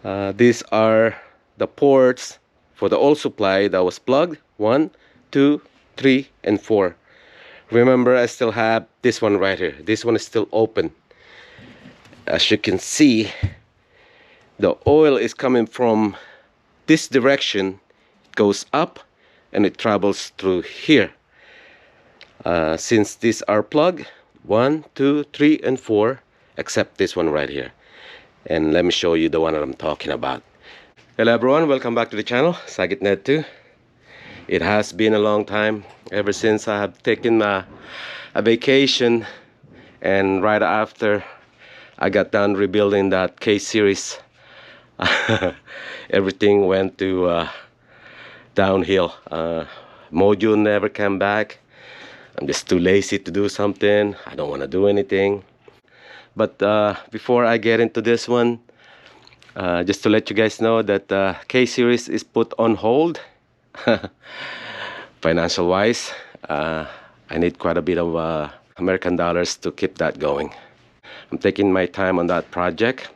These are the ports for the oil supply that was plugged. 1, 2, 3, and 4. Remember, I still have this one right here. This one is still open. As you can see, the oil is coming from this direction. It goes up and it travels through here. Since these are plugged, 1, 2, 3, and 4, except this one right here. And let me show you the one that I'm talking about. Hello everyone, welcome back to the channel, SagitNet2. It has been a long time ever since I have taken a vacation, and right after I got done rebuilding that K series, everything went to downhill. Module never came back. I'm just too lazy to do something. I don't want to do anything. But before I get into this one, just to let you guys know that K series is put on hold. Financial wise, I need quite a bit of American dollars to keep that going. I'm taking my time on that project.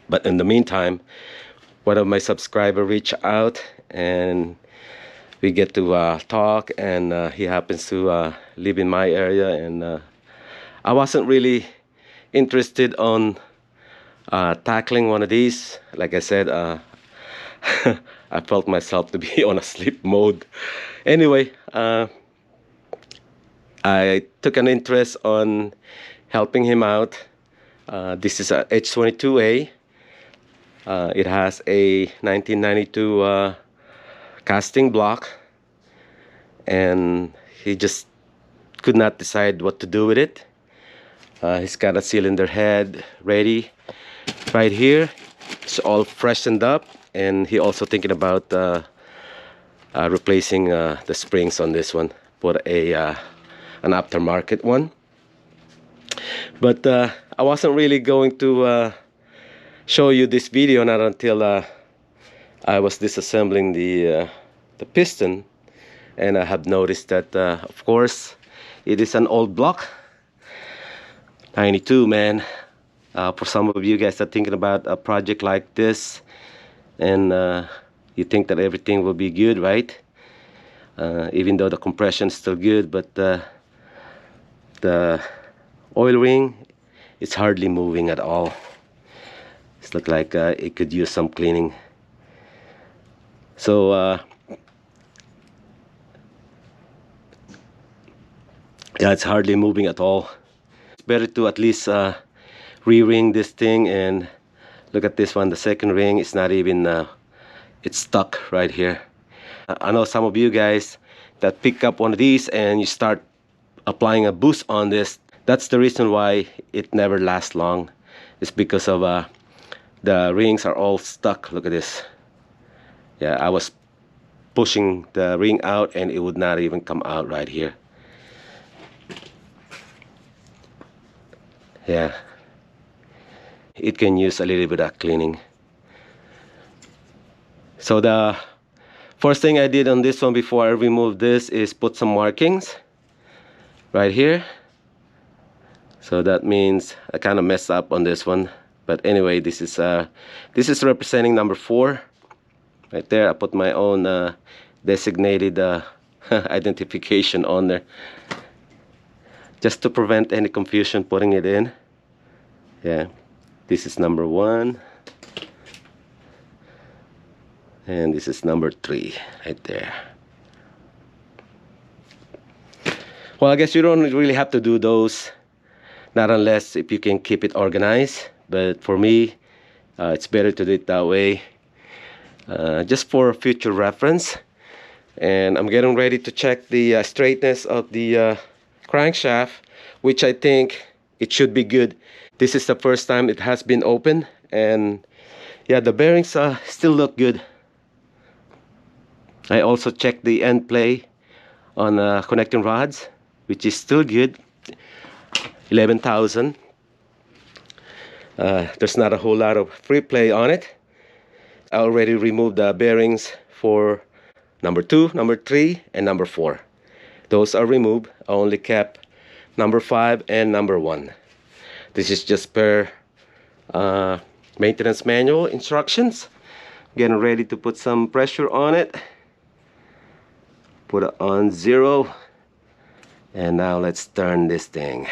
But in the meantime, one of my subscribers reached out and we get to talk, and he happens to live in my area, and I wasn't really interested on tackling one of these. Like I said, I felt myself to be on a sleep mode. Anyway, I took an interest on helping him out. This is a H22a. It has a 1992 casting block, and he just could not decide what to do with it. He's got a cylinder head ready right here. It's all freshened up, and he also thinking about replacing the springs on this one for an aftermarket one. But I wasn't really going to show you this video not until I was disassembling the piston, and I have noticed that of course it is an old block. 92, man. For some of you guys that are thinking about a project like this, and you think that everything will be good, right? Even though the compression is still good, but the oil ring is hardly moving at all. It's look like it could use some cleaning. So yeah, it's hardly moving at all. It's better to at least re-ring this thing, and look at this one. The second ring is not even it's stuck right here. I know some of you guys that pick up one of these and you start applying a boost on this. That's the reason why it never lasts long. It's because of the rings are all stuck. Look at this. Yeah, I was pushing the ring out and it would not even come out right here. Yeah, it can use a little bit of cleaning. So the first thing I did on this one before I removed this is put some markings right here. So that means I kind of messed up on this one, but anyway, this is representing number 4 right there. I put my own designated identification on there, just to prevent any confusion putting it in. Yeah, this is number 1, and this is number 3 right there. Well, I guess you don't really have to do those, not unless if you can keep it organized. But for me, it's better to do it that way, just for future reference. And I'm getting ready to check the straightness of the crankshaft, which I think it should be good. This is the first time it has been opened, and yeah, the bearings still look good. I also checked the end play on connecting rods, which is still good. 11,000. There's not a whole lot of free play on it. I already removed the bearings for number 2, number 3, and number 4. Those are removed. I only kept number 5 and number 1. This is just per maintenance manual instructions. Getting ready to put some pressure on it. Put it on 0. And now let's turn this thing.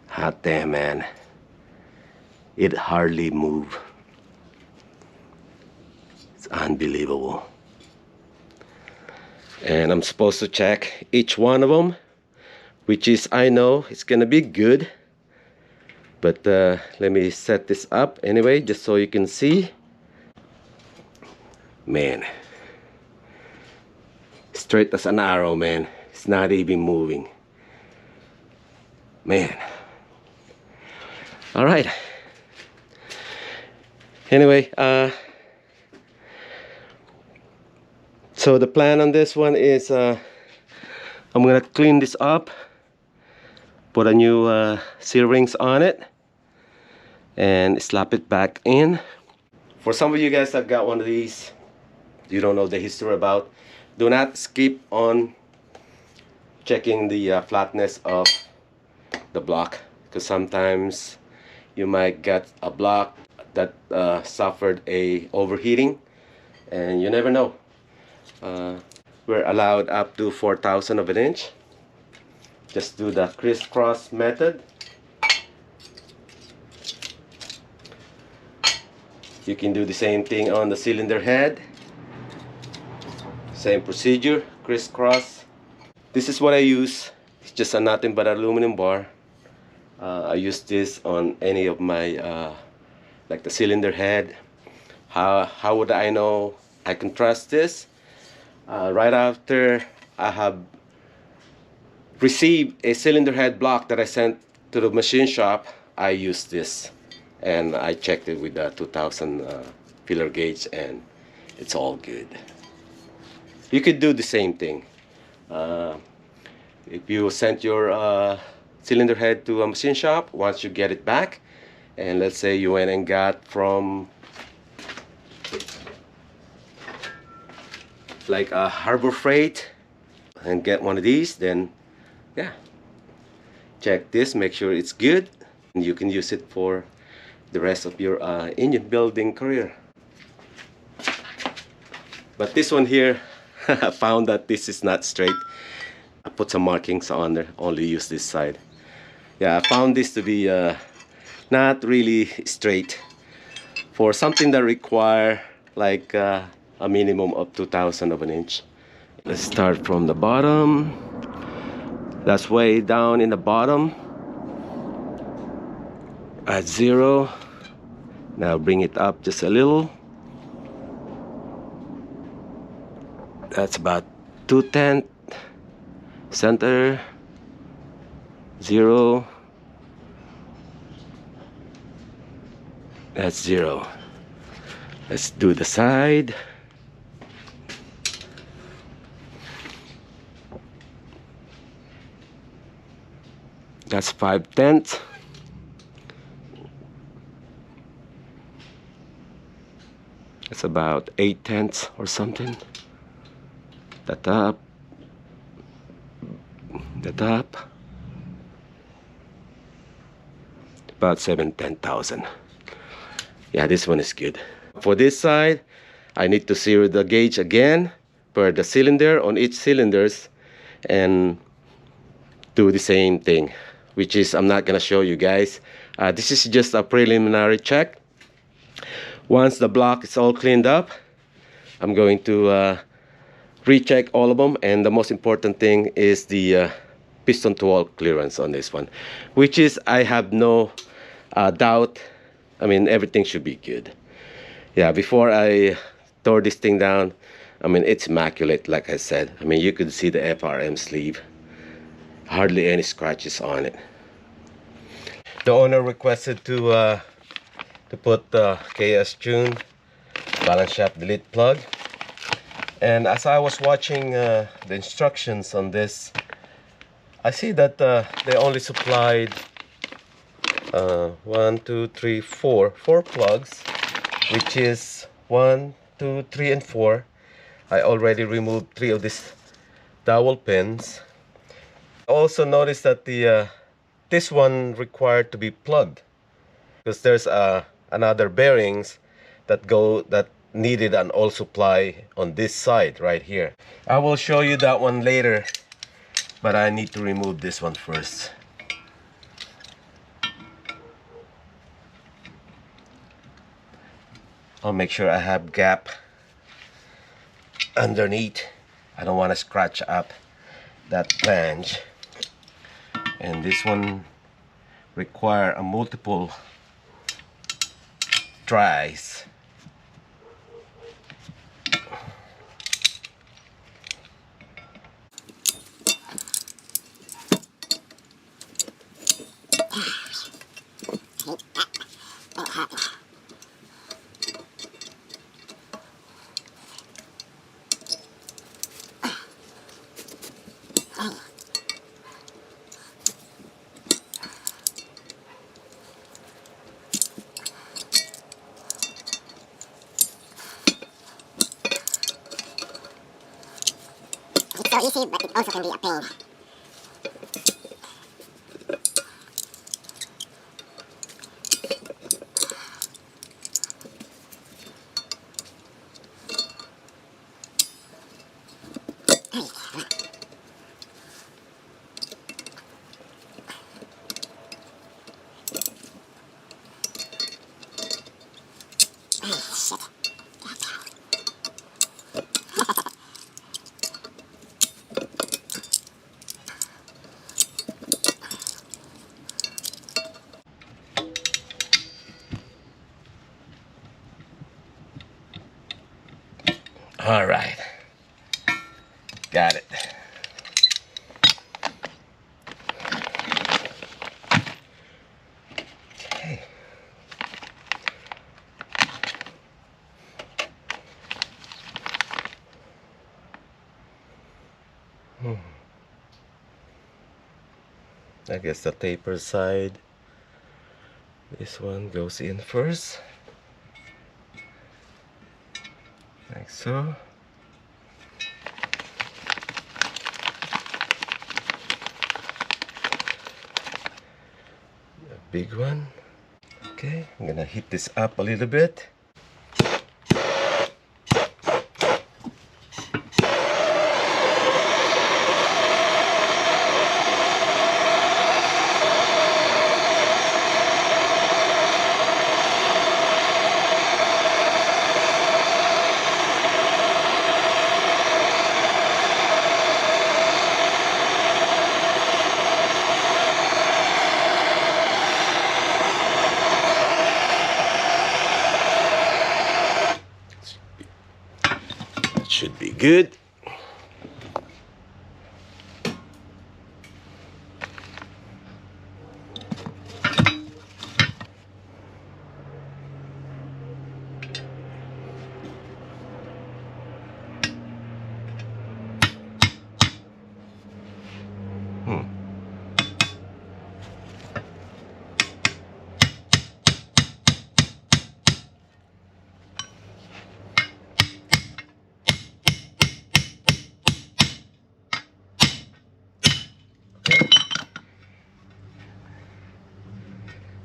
Hot damn, man. It hardly moves. It's unbelievable. And I'm supposed to check each one of them, which is, I know it's gonna be good. But let me set this up anyway, just so you can see. Man, straight as an arrow, man. It's not even moving, man. All right. Anyway, so the plan on this one is I'm gonna clean this up, put a new seal rings on it, and slap it back in. For some of you guys that got one of these, you don't know the history about, do not skip on checking the flatness of the block, because sometimes you might get a block that suffered a overheating, and you never know. We're allowed up to 4,000 of an inch. Just do the crisscross method. You can do the same thing on the cylinder head. Same procedure, crisscross. This is what I use. It's just a nothing but aluminum bar. I use this on any of my like the cylinder head. How would I know I can trust this? Right after I have received a cylinder head block that I sent to the machine shop, I use this, and I checked it with the 2000 feeler gauge, and it's all good. You could do the same thing. If you sent your cylinder head to a machine shop, once you get it back, and let's say you went and got from like a Harbor Freight and get one of these, then yeah, check this, make sure it's good, and you can use it for the rest of your engine building career. But this one here, I found that this is not straight. I put some markings on there, only use this side. Yeah, I found this to be not really straight for something that require like a minimum of 2,000 of an inch. Let's start from the bottom. That's way down in the bottom at 0. Now bring it up just a little. That's about 2/10. Center 0. That's 0. Let's do the side. That's 5/10. That's about 8/10 or something. The top. The top. About 7/10,000. Yeah, this one is good. For this side, I need to zero the gauge again per the cylinder on each cylinders and do the same thing, which is I'm not gonna show you guys. This is just a preliminary check. Once the block is all cleaned up, I'm going to recheck all of them, and the most important thing is the piston to wall clearance on this one, which is I have no doubt. I mean, everything should be good. Yeah, before I tore this thing down, I mean, it's immaculate, like I said. I mean, you could see the FRM sleeve. Hardly any scratches on it. The owner requested to put the KsTuned balance shaft delete plug. And as I was watching the instructions on this, I see that they only supplied 1, 2, 3, 4 plugs, which is 1, 2, 3, and 4. I already removed 3 of these dowel pins. I also noticed that the this one required to be plugged. because there's another bearings that needed an oil supply on this side right here. I will show you that one later, but I need to remove this one first. I'll make sure I have gap underneath. I don't want to scratch up that flange. And this one require a multiple tries. It's so easy, but it also can be a pain. All right, got it. Okay. I guess the taper side, this one goes in first, like so. A big one. Okay, I'm gonna heat this up a little bit. Should be good.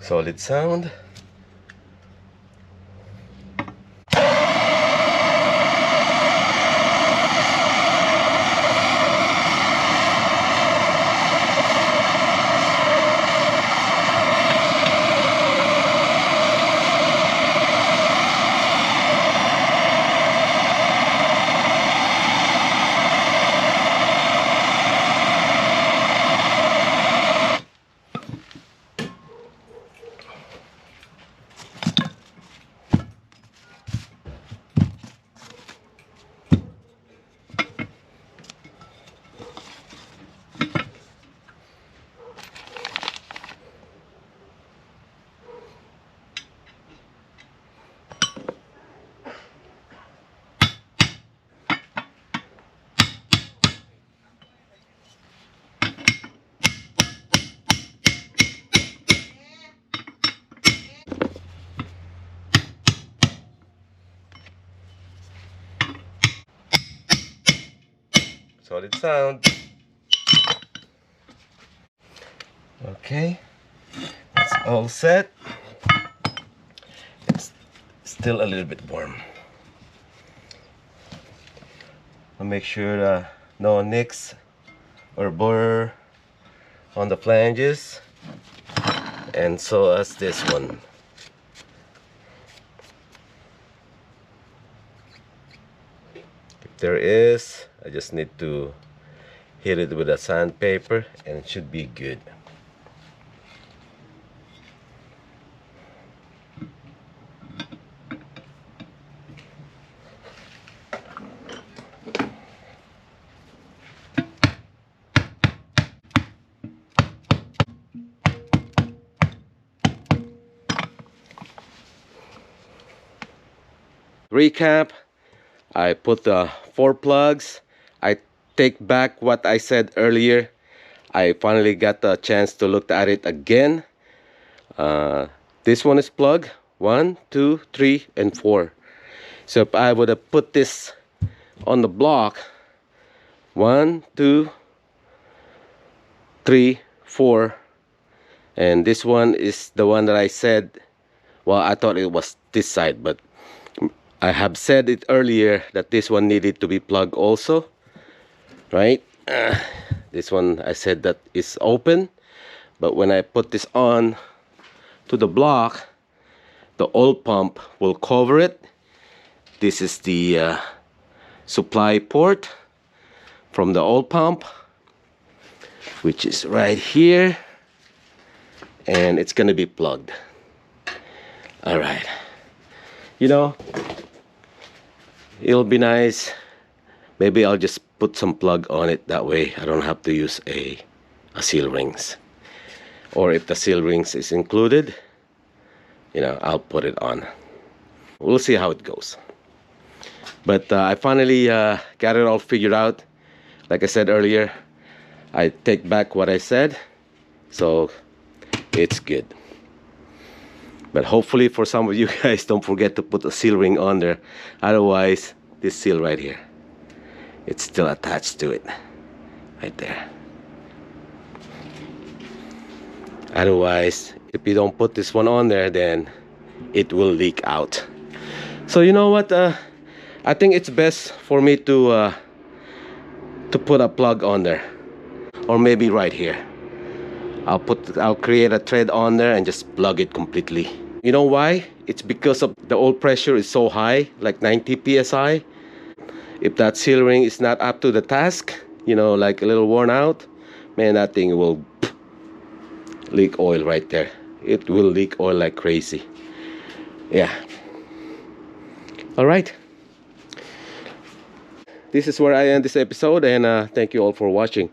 Solid sound. Solid sound. Okay, it's all set. still a little bit warm. I'll make sure no nicks or burr on the flanges, and so as this one. If there is, I just need to hit it with a sandpaper and it should be good. Recap, I put the 4 plugs. I take back what I said earlier. I finally got the chance to look at it again. This one is plug 1, 2, 3, and 4. So if I would have put this on the block, 1, 2, 3, 4, and this one is the one that I said, well, I thought it was this side, but I have said it earlier that this one needed to be plugged also, right? This one I said that is open, but when I put this on to the block, the oil pump will cover it. This is the supply port from the oil pump, which is right here, and it's gonna be plugged. All right, you know, it'll be nice. Maybe I'll just put some plug on it, that way I don't have to use a seal rings. Or if the seal rings is included, you know, I'll put it on. We'll see how it goes. But I finally got it all figured out. Like I said earlier, I take back what I said, so it's good. But hopefully for some of you guys, don't forget to put a seal ring on there. Otherwise, this seal right here, it's still attached to it, right there. Otherwise, if you don't put this one on there, then it will leak out. So you know what? I think it's best for me to put a plug on there, or maybe right here. I'll create a thread on there and just plug it completely. You know why? It's because of the oil pressure is so high, like 90 psi. If that seal ring is not up to the task, you know, like a little worn out, man, that thing will leak oil right there. It will leak oil like crazy. Yeah. All right. This is where I end this episode, and thank you all for watching.